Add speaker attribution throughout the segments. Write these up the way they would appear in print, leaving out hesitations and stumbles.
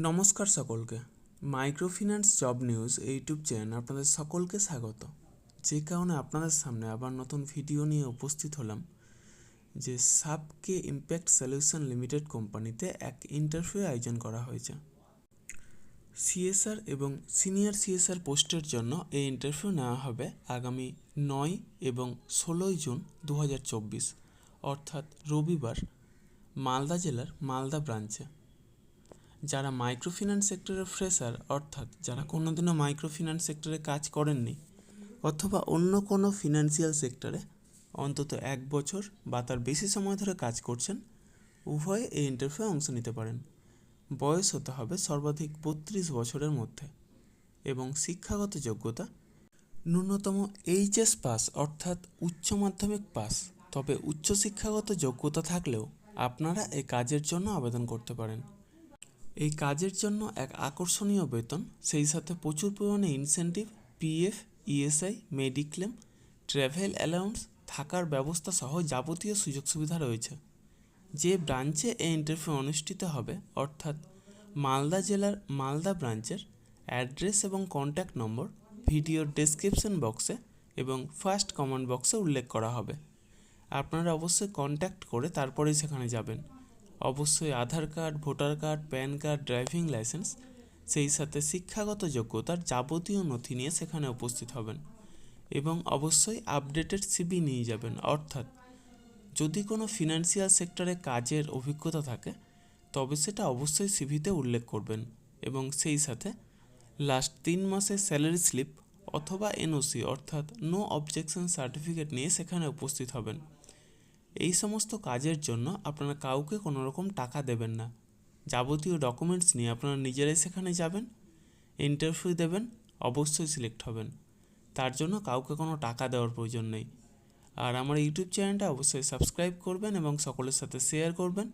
Speaker 1: নমস্কার সকলকে। Microfinance job news YouTube channel আপনাদের সকলকে স্বাগত। যে কারণে আপনাদের সামনে আবার নতুন ভিডিও নিয়ে উপস্থিত হলাম যে সাবকে ইম্প্যাক্ট সলিউশন লিমিটেড কোম্পানিতে এক ইন্টারভিউ আয়োজন করা হয়েছে। সিএসআর এবং সিনিয়র সিএসআর পোস্টের জন্য এই ইন্টারভিউ নেওয়া হবে আগামী 9 এবং 16 জুন 2024 অর্থাৎ রবিবার মালদা জেলার মালদা ব্রাঞ্চে। যারা মাইক্রোফিন্যান্স সেক্টরের ফ্রেশার অর্থাৎ যারা কোনোদিনও মাইক্রোফিন্যান্স সেক্টরে কাজ করেননি অথবা অন্য কোনো ফিনান্সিয়াল সেক্টরে অন্তত 1 বছর বা তার বেশি সময় ধরে কাজ করছেন, উভয়ে এই ইন্টারভিউ অংশ নিতে পারেন। বয়স হতে হবে সর্বাধিক 32 বছরের মধ্যে এবং শিক্ষাগত যোগ্যতা ন্যূনতম এইচএস পাস অর্থাৎ উচ্চ মাধ্যমিক পাস। তবে উচ্চশিক্ষাগত যোগ্যতা থাকলেও আপনারা এই কাজের জন্য আবেদন করতে পারেন। এই কাজের জন্য এক আকর্ষণীয় বেতন, সেই সাথে প্রচুর পরিমাণে incentive, PF, ESI, mediclaim, travel allowance, থাকার ব্যবস্থা সহ যাবতীয় সুযোগ সুবিধা রয়েছে। যে ব্রাঞ্চে এই ইন্টারভিউ অনুষ্ঠিত হবে অর্থাৎ মালদা জেলার মালদা ব্রাঞ্চের অ্যাড্রেস এবং কন্ট্যাক্ট নম্বর ভিডিওর ডেসক্রিপশন বক্সে এবং ফার্স্ট কমেন্ট বক্সে উল্লেখ করা হবে। আপনারা অবশ্যই কন্ট্যাক্ট করে তারপরেই সেখানে যাবেন। অবশ্যই Aadhaar card, voter card, PAN card, driving licence, সেই সাথে শিক্ষাগত যোগ্যতার যাবতীয় নথি নিয়ে সেখানে উপস্থিত হবেন এবং অবশ্যই আপডেটেড সিভি নিয়ে যাবেন। অর্থাৎ যদি কোনো ফিনান্সিয়াল সেক্টরে কাজের অভিজ্ঞতা থাকে তবে সেটা অবশ্যই সিভিতে উল্লেখ করবেন এবং সেই সাথে লাস্ট 3 মাসের স্যালারি স্লিপ অথবা এনওসি অর্থাৎ নো অবজেকশন সার্টিফিকেট নিয়ে সেখানে উপস্থিত হবেন। এই সমস্ত কাজের জন্য আপনারা কাউকে কোনো রকম টাকা দেবেন না। যাবতীয় ডকুমেন্টস নিয়ে আপনারা নিজেরাই সেখানে যাবেন, ইন্টারভিউ দেবেন, অবশ্যই সিলেক্ট হবেন। তার জন্য কাউকে কোনো টাকা দেওয়ার প্রয়োজন নেই। আর আমার ইউটিউব চ্যানেলটা অবশ্যই সাবস্ক্রাইব করবেন এবং সকলের সাথে শেয়ার করবেন।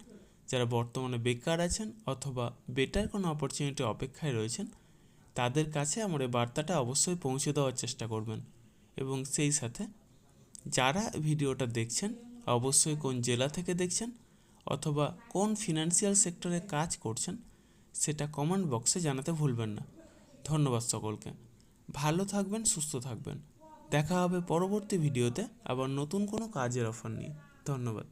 Speaker 1: যারা বর্তমানে বেকার আছেন অথবা বেটার কোনো অপরচুনিটি অপেক্ষায় রয়েছেন তাদের কাছে আমার এই বার্তাটা অবশ্যই পৌঁছে দেওয়ার চেষ্টা করবেন। এবং সেই সাথে যারা ভিডিওটা দেখছেন অবশ্যই কোন জেলা থেকে দেখছেন অথবা কোন ফিনান্সিয়াল সেক্টরে কাজ করছেন সেটা কমেন্ট বক্সে জানাতে ভুলবেন না। ধন্যবাদ সকলকে। ভালো থাকবেন, সুস্থ থাকবেন। দেখা হবে পরবর্তী ভিডিওতে আবার নতুন কোনো কাজের অফার নিয়ে। ধন্যবাদ।